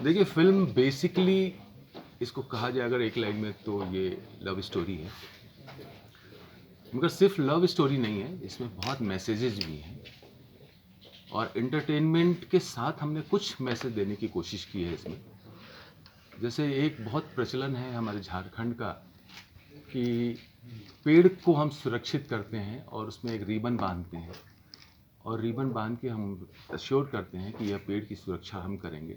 देखिए, film basically इसको कहा जाए अगर एक लाइन में तो ये लव स्टोरी है। मगर सिर्फ़ लव स्टोरी नहीं है, इसमें बहुत मैसेजेज़ भी हैं और एंटरटेनमेंट के साथ हमने कुछ मैसेज देने की कोशिश की है इसमें। जैसे एक बहुत प्रचलन है हमारे झारखंड का कि पेड़ को हम सुरक्षित करते हैं और उसमें एक रिबन बाँधते हैं और रिबन बाँध के हम एश्योर करते हैं कि यह पेड़ की सुरक्षा हम करेंगे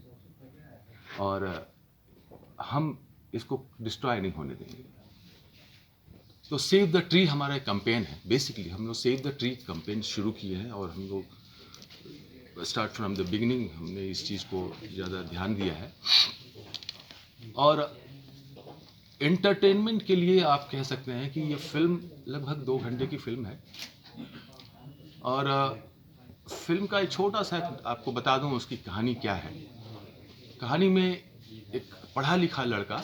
और हम इसको डिस्ट्रॉय नहीं होने देंगे। तो सेव द ट्री हमारा एक कैंपेन है। बेसिकली हम लोग सेव द ट्री कैंपेन शुरू किए हैं और हम लोग स्टार्ट फ्रॉम द बिगिनिंग हमने इस चीज़ को ज़्यादा ध्यान दिया है। और एंटरटेनमेंट के लिए आप कह सकते हैं कि ये फिल्म लगभग 2 घंटे की फिल्म है और फिल्म का एक छोटा सा आपको बता दूं उसकी कहानी क्या है। कहानी में एक पढ़ा लिखा लड़का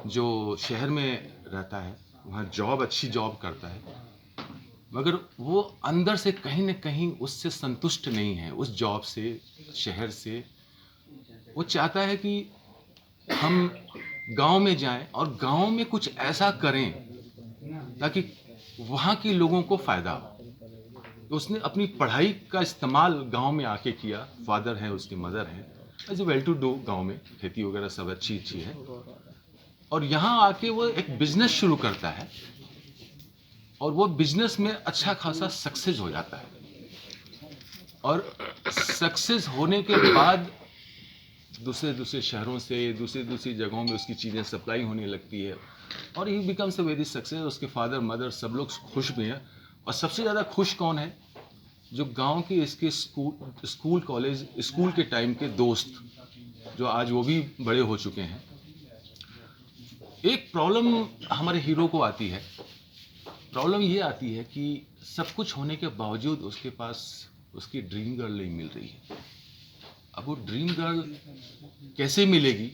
जो शहर में रहता है, वहाँ अच्छी जॉब करता है, मगर वो अंदर से कहीं न कहीं उससे संतुष्ट नहीं है, उस जॉब से, शहर से। वो चाहता है कि हम गाँव में जाएँ और गाँव में कुछ ऐसा करें ताकि वहाँ के लोगों को फ़ायदा हो। तो उसने अपनी पढ़ाई का इस्तेमाल गाँव में आके किया। फ़ादर हैं, उसके मदर हैं, as a well to do गाँव में खेती वगैरह सब अच्छी है। और यहाँ आके वो एक बिज़नेस शुरू करता है और वो बिज़नेस में अच्छा खासा सक्सेस हो जाता है और सक्सेस होने के बाद दूसरे शहरों से दूसरी जगहों में उसकी चीज़ें सप्लाई होने लगती है और ही बिकम्स अ वेरी सक्सेस। उसके फादर मदर सब लोग खुश भी हैं और सबसे ज़्यादा खुश कौन है? जो गांव के इसके स्कूल के टाइम के दोस्त, जो आज वो भी बड़े हो चुके हैं। एक प्रॉब्लम हमारे हीरो को आती है। प्रॉब्लम ये आती है कि सब कुछ होने के बावजूद उसके पास उसकी ड्रीम गर्ल नहीं मिल रही है। अब वो ड्रीम गर्ल कैसे मिलेगी?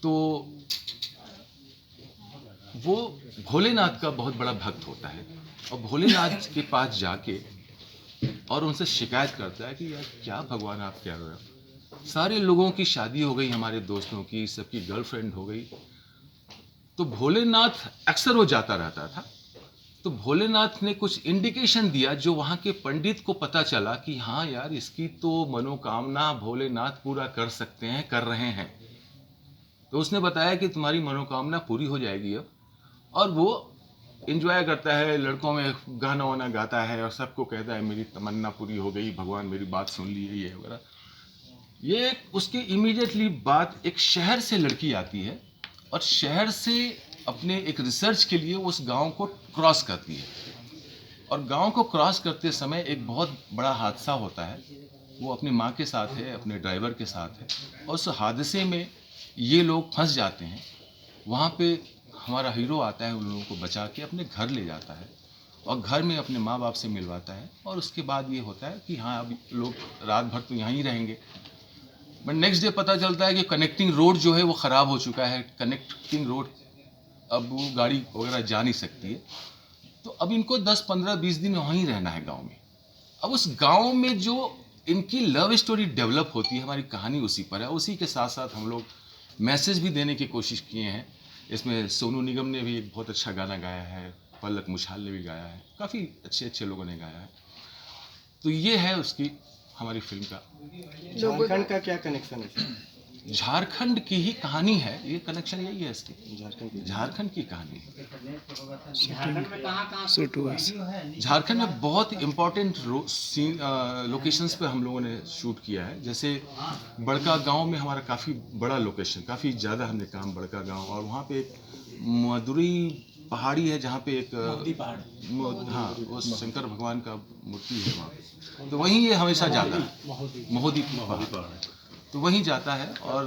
तो वो भोलेनाथ का बहुत बड़ा भक्त होता है और भोलेनाथ के पास जाके और उनसे शिकायत करता है कि यार क्या भगवान आप कह रहे हो, सारे लोगों की शादी हो गई, हमारे दोस्तों की सबकी गर्लफ्रेंड हो गई। तो भोलेनाथ अक्सर वो जाता रहता था। तो भोलेनाथ ने कुछ इंडिकेशन दिया जो वहाँ के पंडित को पता चला कि हाँ यार इसकी तो मनोकामना भोलेनाथ पूरा कर सकते हैं, कर रहे हैं। तो उसने बताया कि तुम्हारी मनोकामना पूरी हो जाएगी अब। और वो एंजॉय करता है, लड़कों में गाना वाना गाता है और सबको कहता है मेरी तमन्ना पूरी हो गई, भगवान मेरी बात सुन ली है, ये वगैरह। ये उसके इमीडिएटली बाद एक शहर से लड़की आती है और शहर से अपने एक रिसर्च के लिए उस गांव को क्रॉस करती है और गांव को क्रॉस करते समय एक बहुत बड़ा हादसा होता है। वो अपनी माँ के साथ है, अपने ड्राइवर के साथ है और उस हादसे में ये लोग फंस जाते हैं। वहाँ पे हमारा हीरो आता है, उन लोगों को बचा के अपने घर ले जाता है और घर में अपने माँ बाप से मिलवाता है और उसके बाद ये होता है कि हाँ अब लोग रात भर तो यहाँ ही रहेंगे। बट नेक्स्ट डे पता चलता है कि कनेक्टिंग रोड जो है वो ख़राब हो चुका है। कनेक्टिंग रोड अब वो गाड़ी वगैरह जा नहीं सकती है। तो अब इनको 10-15-20 दिन वहीं रहना है गांव में। अब उस गांव में जो इनकी लव स्टोरी डेवलप होती है, हमारी कहानी उसी पर है। उसी के साथ साथ हम लोग मैसेज भी देने की कोशिश किए हैं। इसमें सोनू निगम ने भी एक बहुत अच्छा गाना गाया है, पलक मुछाल ने भी गाया है, काफ़ी अच्छे लोगों ने गाया है। तो ये है उसकी हमारी फिल्म का। झारखंड का क्या कनेक्शन है? झारखंड की ही कहानी है, ये कनेक्शन यही है इसकी, झारखंड की कहानी है। झारखंड में बहुत इम्पोर्टेंट लोकेशंस पे हम लोगों ने शूट किया है। जैसे बड़का गांव में हमारा काफ़ी बड़ा लोकेशन, काफ़ी ज़्यादा हमने काम बड़का गांव, और वहाँ पे एक मधुरी पहाड़ी है जहाँ पे एक हाँ वो शंकर भगवान का मूर्ति है वहाँ पे। तो वहीं ये हमेशा जाता है, महोदी पहाड़, तो वहीं जाता है। और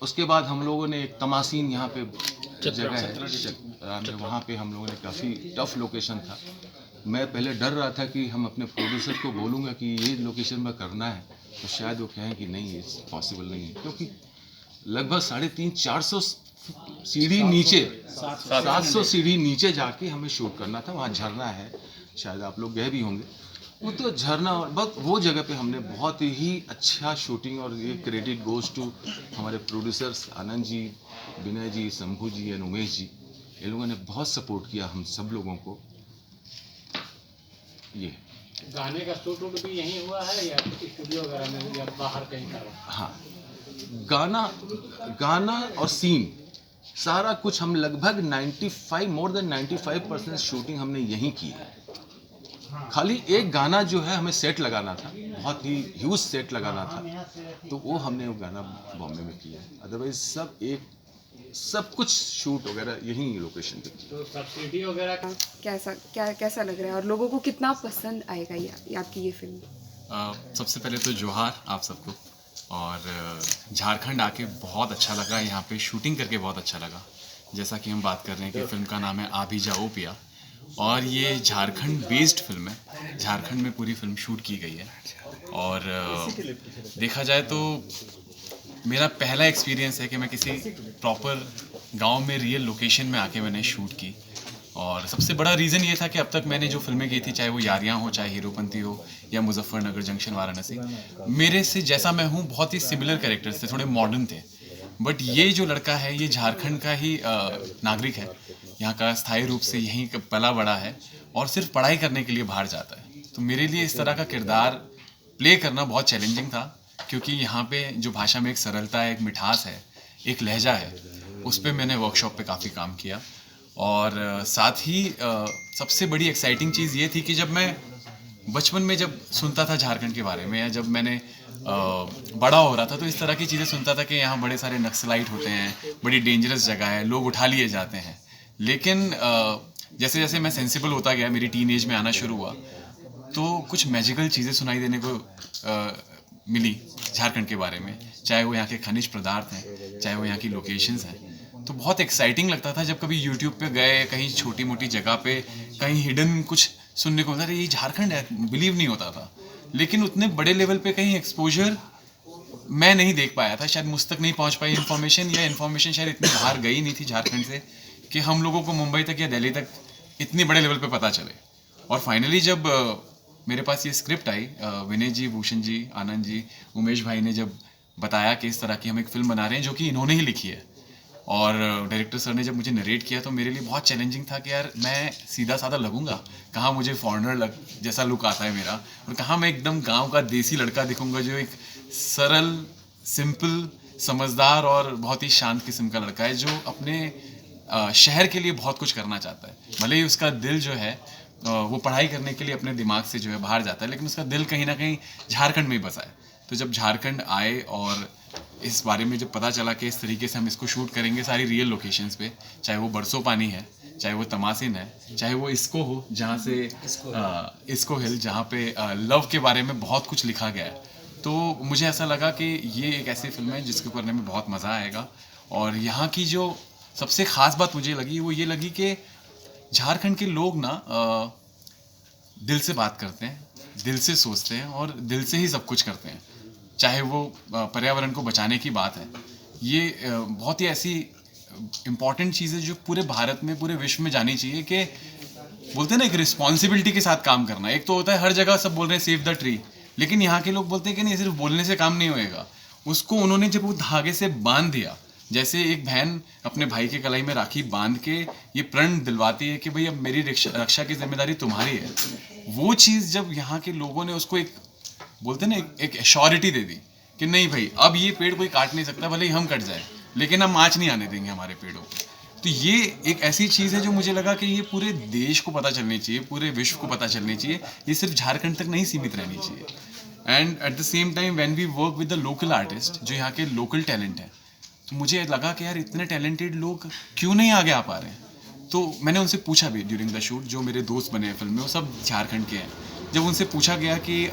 उसके बाद हम लोगों ने एक तमासीन यहाँ पे जगह है, वहाँ पे हम लोगों ने काफ़ी टफ लोकेशन था। मैं पहले डर रहा था कि हम अपने प्रोड्यूसर को बोलूँगा कि ये लोकेशन में करना है तो शायद वो कहें कि नहीं ये पॉसिबल नहीं है, क्योंकि लगभग 350-400 सीढ़ी नीचे, 700 सीढ़ी नीचे जाके हमें शूट करना था। वहाँ झरना है, शायद आप लोग गए भी होंगे। वो तो झरना बहुत वो जगह पे हमने बहुत ही अच्छा शूटिंग, और ये क्रेडिट गोज टू हमारे प्रोड्यूसर्स आनंद जी, विनय जी, शंभू जी एंड उमेश जी। इन लोगों ने बहुत सपोर्ट किया हम सब लोगों को। ये गाने का शूट वूट भी यहीं हुआ है या स्टूडियो वगैरह में या बाहर कहीं करा? हाँ, गाना और सीन सारा कुछ हम लगभग 95 मोर देन 95% शूटिंग हमने यहीं की है। खाली एक गाना जो है हमें सेट लगाना था, बहुत ही ह्यूज सेट लगाना था, तो वो हमने वो गाना बॉम्बे में किया। अदरवाइज सब कुछ शूट वगैरह यहीं लोकेशन पे किया। तो सब्सिडी वगैरह का कैसा लग रहा है और लोगों को कितना पसंद आएगा ये आपकी ये फिल्म? सबसे पहले तो जोहार आप सबको, और झारखंड आके बहुत अच्छा लगा, यहाँ पे शूटिंग करके बहुत अच्छा लगा। जैसा कि हम बात कर रहे हैं कि फ़िल्म का नाम है आ भी जाओ पिया, और ये झारखंड बेस्ड फिल्म है। झारखंड में पूरी फिल्म शूट की गई है, और देखा जाए तो मेरा पहला एक्सपीरियंस है कि मैं किसी प्रॉपर गांव में रियल लोकेशन में आके मैंने शूट की। और सबसे बड़ा रीज़न ये था कि अब तक मैंने जो फिल्में की थी, चाहे वो यारियां हो, चाहे हीरोपंती हो, या मुजफ्फरनगर जंक्शन वाराणसी, मेरे से जैसा मैं हूँ बहुत ही सिमिलर कैरेक्टर्स थे, थोड़े मॉडर्न थे। बट ये जो लड़का है ये झारखंड का ही नागरिक है, यहाँ का स्थायी रूप से यहीं का पला बड़ा है, और सिर्फ पढ़ाई करने के लिए बाहर जाता है। तो मेरे लिए इस तरह का किरदार प्ले करना बहुत चैलेंजिंग था, क्योंकि यहाँ पे जो भाषा में एक सरलता है, एक मिठास है, एक लहजा है, उस पर मैंने वर्कशॉप पे काफ़ी काम किया। और साथ ही सबसे बड़ी एक्साइटिंग चीज़ ये थी कि जब मैं बचपन में जब सुनता था झारखंड के बारे में, या जब मैंने बड़ा हो रहा था, तो इस तरह की चीज़ें सुनता था कि यहाँ बड़े सारे नक्सलाइट होते हैं, बड़ी डेंजरस जगह है, लोग उठा लिए जाते हैं। लेकिन जैसे जैसे मैं सेंसिबल होता गया, मेरी टीन एज में आना शुरू हुआ, तो कुछ मैजिकल चीज़ें सुनाई देने को मिली झारखंड के बारे में, चाहे वो यहाँ के खनिज पदार्थ हैं, चाहे वो यहाँ की लोकेशंस हैं। तो बहुत एक्साइटिंग लगता था जब कभी यूट्यूब पे गए, कहीं छोटी मोटी जगह पे कहीं हिडन कुछ सुनने को मिलता, अरे ये झारखंड है, बिलीव नहीं होता था। लेकिन उतने बड़े लेवल पे कहीं एक्सपोजर मैं नहीं देख पाया था, शायद मुझ तक नहीं पहुँच पाई इन्फॉर्मेशन, या इन्फॉर्मेशन शायद इतनी बाहर गई नहीं थी झारखंड से कि हम लोगों को मुंबई तक या दिल्ली तक इतनी बड़े लेवल पे पता चले। और फाइनली जब मेरे पास ये स्क्रिप्ट आई, विनय जी, भूषण जी, आनंद जी, उमेश भाई ने जब बताया कि इस तरह की हम एक फ़िल्म बना रहे हैं जो कि इन्होंने ही लिखी है, और डायरेक्टर सर ने जब मुझे नरेट किया, तो मेरे लिए बहुत चैलेंजिंग था कि यार मैं सीधा साधा लगूंगा, कहाँ मुझे फॉरेनर जैसा लुक आता है मेरा, और कहाँ मैं एकदम गांव का देसी लड़का दिखूंगा जो एक सरल, सिंपल, समझदार और बहुत ही शांत किस्म का लड़का है, जो अपने शहर के लिए बहुत कुछ करना चाहता है। भले ही उसका दिल जो है वो पढ़ाई करने के लिए अपने दिमाग से जो है बाहर जाता है, लेकिन उसका दिल कहीं ना कहीं झारखंड में ही बसा है। तो जब झारखंड आए और इस बारे में जब पता चला कि इस तरीके से हम इसको शूट करेंगे सारी रियल लोकेशंस पे, चाहे वो बरसो पानी है, चाहे वो तमासिन है, चाहे वो इसको हो, जहाँ से इसको हिल, जहाँ पे लव के बारे में बहुत कुछ लिखा गया है, तो मुझे ऐसा लगा कि ये एक ऐसी फिल्म है जिसको करने में बहुत मज़ा आएगा। और यहाँ की जो सबसे ख़ास बात मुझे लगी वो ये लगी कि झारखंड के लोग ना दिल से बात करते हैं, दिल से सोचते हैं, और दिल से ही सब कुछ करते हैं। चाहे वो पर्यावरण को बचाने की बात है, ये बहुत ही ऐसी इम्पॉर्टेंट चीज़ है जो पूरे भारत में, पूरे विश्व में जानी चाहिए कि बोलते हैं ना एक रिस्पॉन्सिबिलिटी के साथ काम करना। एक तो होता है हर जगह सब बोल रहे हैं सेव द ट्री, लेकिन यहाँ के लोग बोलते हैं कि नहीं, सिर्फ बोलने से काम नहीं होएगा। उसको उन्होंने जब वो धागे से बांध दिया, जैसे एक बहन अपने भाई के कलाई में राखी बांध के ये प्रण दिलवाती है कि भाई अब मेरी रक्षा की जिम्मेदारी तुम्हारी है, वो चीज़ जब यहाँ के लोगों ने उसको एक बोलते हैं ना एक एश्योरिटी दे दी कि नहीं भाई अब ये पेड़ कोई काट नहीं सकता, भले ही हम कट जाए, लेकिन हम आँच नहीं आने देंगे हमारे पेड़ों को। तो ये एक ऐसी चीज़ है जो मुझे लगा कि ये पूरे देश को पता चलनी चाहिए, पूरे विश्व को पता चलनी चाहिए, ये सिर्फ झारखंड तक नहीं सीमित रहनी चाहिए। And at the same time when we work with the local artist, जो यहाँ के लोकल टैलेंट है, तो मुझे लगा कि यार इतने टैलेंटेड लोग क्यों नहीं आगे आ पा रहे हैं। तो मैंने उनसे पूछा भी ड्यूरिंग द शूट, जो मेरे दोस्त बने हैं फिल्म में वो सब झारखंड के हैं। जब उनसे पूछा गया कि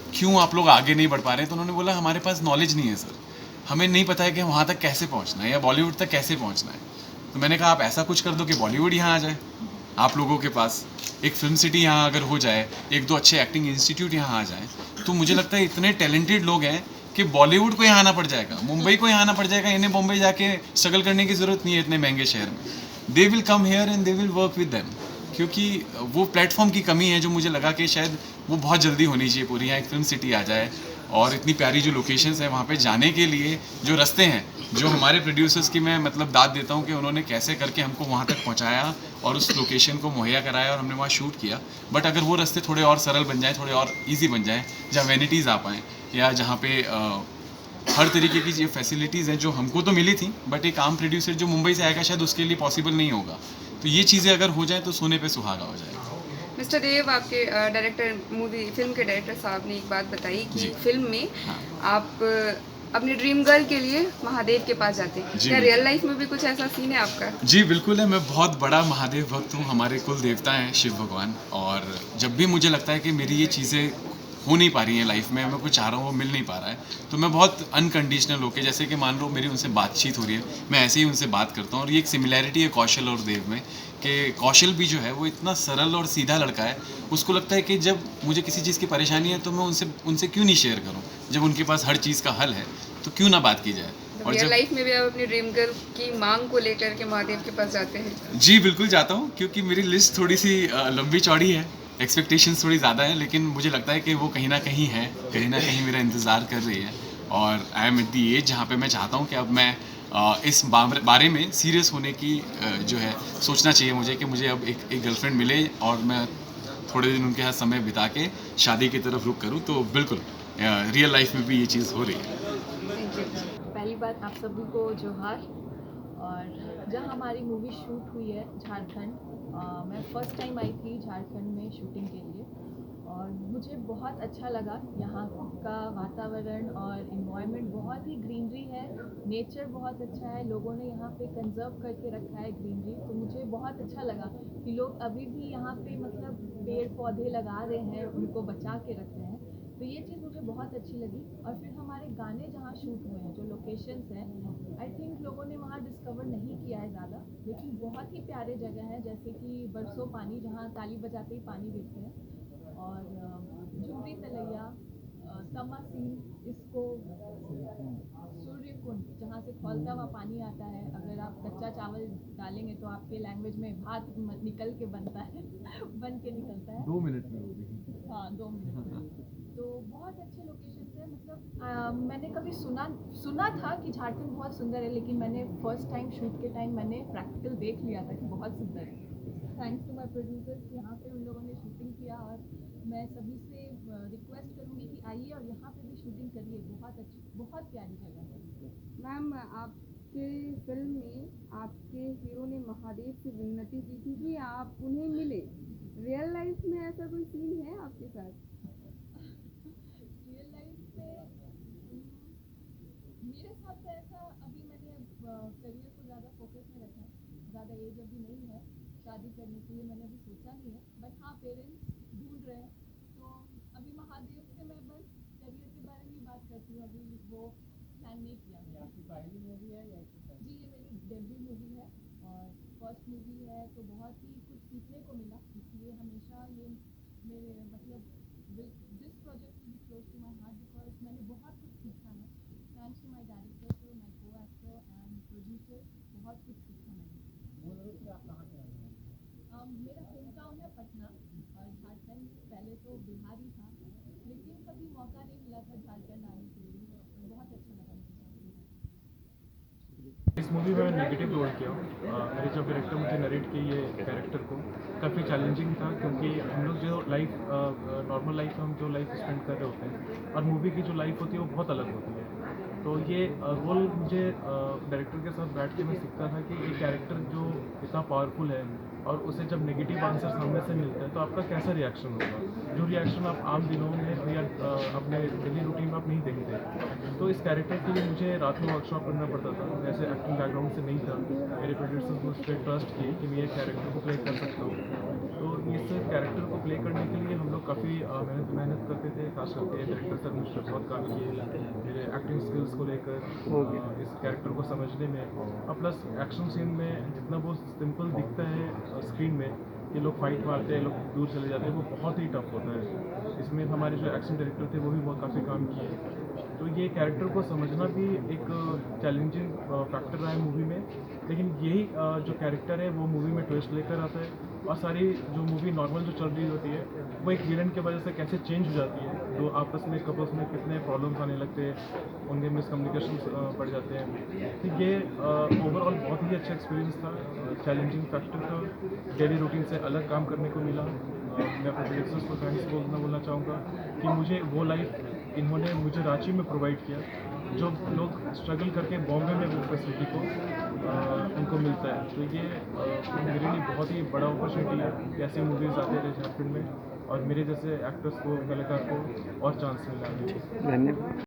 क्यों आप लोग आगे नहीं बढ़ पा रहे हैं, तो उन्होंने बोला हमारे पास नॉलेज नहीं है सर, हमें नहीं पता है कि वहाँ तक कैसे पहुँचना है या बॉलीवुड तक कैसे पहुँचना है। तो मैंने कहा आप ऐसा कुछ कर दो कि बॉलीवुड यहाँ आ जाए, आप लोगों के पास एक फिल्म सिटी यहाँ अगर हो जाए, एक दो अच्छे एक्टिंग इंस्टीट्यूट यहाँ आ जाए, तो मुझे लगता है इतने टैलेंटेड लोग हैं कि बॉलीवुड को यहाँ आना पड़ जाएगा, मुंबई को यहाँ आना पड़ जाएगा, इन्हें बॉम्बे जाके स्ट्रगल करने की ज़रूरत नहीं है इतने महंगे शहर में। They will come here and they will work with them, क्योंकि वो प्लेटफॉर्म की कमी है जो मुझे लगा कि शायद वो बहुत जल्दी होनी चाहिए पूरी, यहाँ एक फिल्म सिटी आ जाए और इतनी प्यारी जो लोकेशंस है वहाँ पे जाने के लिए जो रास्ते हैं, जो हमारे प्रोड्यूसर्स की मैं मतलब दाद देता हूँ कि उन्होंने कैसे करके हमको वहाँ तक पहुँचाया और उस लोकेशन को मुहैया कराया और हमने वहाँ शूट किया। बट अगर वो रास्ते थोड़े और सरल बन जाएँ, थोड़े और ईजी बन जाएँ, जहाँ वैनिटीज़ आ पाएँ या जहाँ पे हर तरीके की जो फैसिलिटीज़ हैं जो हमको तो मिली थी, बट एक आम प्रोड्यूसर जो मुंबई से आएगा शायद उसके लिए पॉसिबल नहीं होगा। तो ये चीज़ें अगर हो जाए तो सोने पे सुहागा हो जाएगा। मिस्टर देव, आपके डायरेक्टर, मूवी फिल्म के डायरेक्टर साहब ने एक बात बताई कि जी। फिल्म में हाँ। आप अपने ड्रीम गर्ल के लिए महादेव के पास जाते हैं। जी, क्या बिल्कुल। रियल लाइफ में भी कुछ ऐसा सीन है आपका? जी बिल्कुल है, मैं बहुत बड़ा महादेव भक्त हूँ। हमारे कुल देवता हैं शिव भगवान, और जब भी मुझे लगता है कि मेरी ये चीज़ें हो नहीं पा रही हैं लाइफ में, मैं कुछ चाह रहा हूँ वो मिल नहीं पा रहा है, तो मैं बहुत अनकंडीशनल होके, जैसे कि मान लो मेरी उनसे बातचीत हो रही है, मैं ऐसे ही उनसे बात करता हूँ। और ये एक सिमिलैरिटी है कौशल और देव में, कि कौशल भी जो है वो इतना सरल और सीधा लड़का है, उसको लगता है कि जब मुझे किसी चीज़ की परेशानी है तो मैं उनसे क्यों नहीं शेयर करूँ, जब उनके पास हर चीज़ का हल है तो क्यों ना बात की जाए। और रियल जब लाइफ में भी आप अपनी ड्रीम गर्ल की मांग को लेकर के महादेव के पास जाते हैं? जी बिल्कुल जाता हूँ, क्योंकि मेरी लिस्ट थोड़ी सी लंबी चौड़ी है, एक्सपेक्टेशंस थोड़ी ज़्यादा है, लेकिन मुझे लगता है कि वो कहीं ना कहीं मेरा इंतज़ार कर रही है। और I am at the edge जहाँ पे मैं चाहता हूँ कि अब मैं इस बारे में सीरियस होने की जो है सोचना चाहिए मुझे, कि मुझे अब एक गर्लफ्रेंड मिले और मैं थोड़े दिन उनके साथ समय बिता के शादी की तरफ रुख करूँ। तो बिल्कुल रियल लाइफ में भी ये चीज़ हो रही है। Thank you. पहली बात आप सभी को जोहार। और जहाँ हमारी मूवी शूट हुई है झारखंड, मैं फ़र्स्ट टाइम आई थी झारखंड में शूटिंग के लिए, और मुझे बहुत अच्छा लगा। यहाँ का वातावरण और इन्वायरमेंट बहुत ही ग्रीनरी है, नेचर बहुत अच्छा है, लोगों ने यहाँ पे कंजर्व करके रखा है ग्रीनरी। तो मुझे बहुत अच्छा लगा कि लोग अभी भी यहाँ पे मतलब पेड़ पौधे लगा रहे हैं, उनको बचा के रख रहे हैं। तो ये चीज़ मुझे बहुत अच्छी लगी। और फिर हमारे गाने जहाँ शूट हुए हैं, जो लोकेशंस हैं, आई थिंक लोगों ने वहाँ डिस्कवर नहीं किया है ज़्यादा, लेकिन बहुत ही प्यारे जगह हैं, जैसे कि बरसों पानी, जहाँ ताली बजाते ही पानी देते हैं, और झुमरी तलैया, तमा सीन, इसको सूर्य कुंड, जहाँ से खौलता हुआ पानी आता है। अगर आप कच्चा चावल डालेंगे तो आपके लैंग्वेज में भात निकल के बनता है बन के निकलता है 2 मिनट में होगी। हाँ, 2 मिनट में। तो बहुत अच्छे लोकेशन है। मतलब मैंने कभी सुना था कि झारखंड बहुत सुंदर है, लेकिन मैंने फर्स्ट टाइम शूट के टाइम मैंने प्रैक्टिकल देख लिया था कि बहुत सुंदर है। थैंक्स टू माय प्रोड्यूसर्स, यहाँ पे उन लोगों ने शूटिंग किया, और मैं सभी से रिक्वेस्ट करूँगी कि आइए और यहाँ पे भी शूटिंग करिए। बहुत अच्छी, बहुत प्यारी जगह है। मैम, आपके फिल्म में आपके हीरो ने महादेव से विनती की थी कि आप उन्हें मिले। रियल लाइफ में ऐसा कोई सीन है आपके साथ? रियल लाइफ में मेरे साथ तो ऐसा, अभी मैंने करियर को ज़्यादा फोकस में रखा है, ज़्यादा एज अभी नहीं है शादी करने के लिए, मैंने अभी सोचा नहीं है। बट हाँ, पेरेंट्स ढूंढ रहे हैं, तो अभी महादेव से मैं बस करियर के बारे में बात करती हूँ, अभी वो प्लान नहीं किया मैंने। आपकी पहली मूवी है या जी, ये मेरी डेब्यू मूवी है और फर्स्ट मूवी है, तो बहुत ही कुछ सीखने को मिला, इसलिए हमेशा ये मेरे मतलब this project will be close to my heart, because मैंने बहुत कुछ सीखा है। Thanks to my director, my co actor and producer, बहुत कुछ सीखा मैंने। मूल रूप से आप कहाँ के रहने वाले हैं? मेरा होम टाउन है पटना, और झारखंड पहले तो बिहार ही था, लेकिन कभी मौका नहीं मिला था झारखंड आने के लिए, और बहुत अच्छा लगा मुझे झारखंड। इस मूवी में मैंने नेगेटिव रोल किया। मेरे जो डायरेक्टर मुझे नरेट किए ये कैरेक्टर को काफ़ी चैलेंजिंग था, क्योंकि हम लोग जो लाइफ नॉर्मल लाइफ में हम जो लाइफ स्पेंड कर रहे होते हैं और मूवी की जो लाइफ होती है वो बहुत अलग होती है। तो ये रोल मुझे डायरेक्टर के साथ बैठ के मैं सीखता था कि ये कैरेक्टर जो इतना पावरफुल है और उसे जब नेगेटिव आंसर सामने से मिलते हैं तो आपका कैसा रिएक्शन होगा, जो रिएक्शन आप आम दिनों में या अपने डेली रूटीन में आप नहीं देखते। तो इस कैरेक्टर के लिए मुझे रात में वर्कशॉप करना पड़ता था, जैसे एक्टिंग बैकग्राउंड से नहीं था। मेरे प्रोड्यूसर्स ने उस पर ट्रस्ट किए कि मैं ये कैरेक्टर को प्ले कर सकता हूँ। तो इस कैरेक्टर को प्ले करने के लिए हम लोग काफ़ी मेहनत करते थे, खास करके डायरेक्टर सर मुझसे बहुत काम किए मेरे एक्टिंग स्किल्स को लेकर, इस कैरेक्टर को समझने में। और प्लस एक्शन सीन में जितना वो सिंपल दिखता है स्क्रीन में कि लोग फाइट मारते हैं, लोग दूर चले जाते हैं, वो बहुत ही टफ होता है। इसमें हमारे जो एक्शन डायरेक्टर थे वो भी बहुत काफ़ी काम किए। तो ये कैरेक्टर को समझना भी एक चैलेंजिंग फैक्टर रहा है मूवी में, लेकिन यही जो कैरेक्टर है वो मूवी में ट्विस्ट लेकर आता है। और सारी जो मूवी नॉर्मल जो चल रही होती है वो एक विलन की वजह से कैसे चेंज हो जाती है, तो आपस में कपल्स में कितने प्रॉब्लम्स आने लगते हैं, उनके मिसकम्युनिकेशन बढ़ जाते हैं। तो ये ओवरऑल बहुत ही अच्छा एक्सपीरियंस था। चैलेंजिंग फैक्टर था, डेली रूटीन से अलग काम करने को मिला। मैं अपने प्रोड्यूसर्स को थैंक्स बोलना चाहूँगा कि मुझे वो लाइफ इन्होंने मुझे रांची में प्रोवाइड किया, जो लोग स्ट्रगल करके बॉम्बे में वो फैसिलिटी को उनको मिलता है। तो ये मेरे लिए बहुत ही बड़ा अपॉर्चुनिटी है कि ऐसी मूवीज़ आते रहे झारखंड में और मेरे जैसे एक्टर्स को, कलाकार को और चांस मिला। धन्यवाद।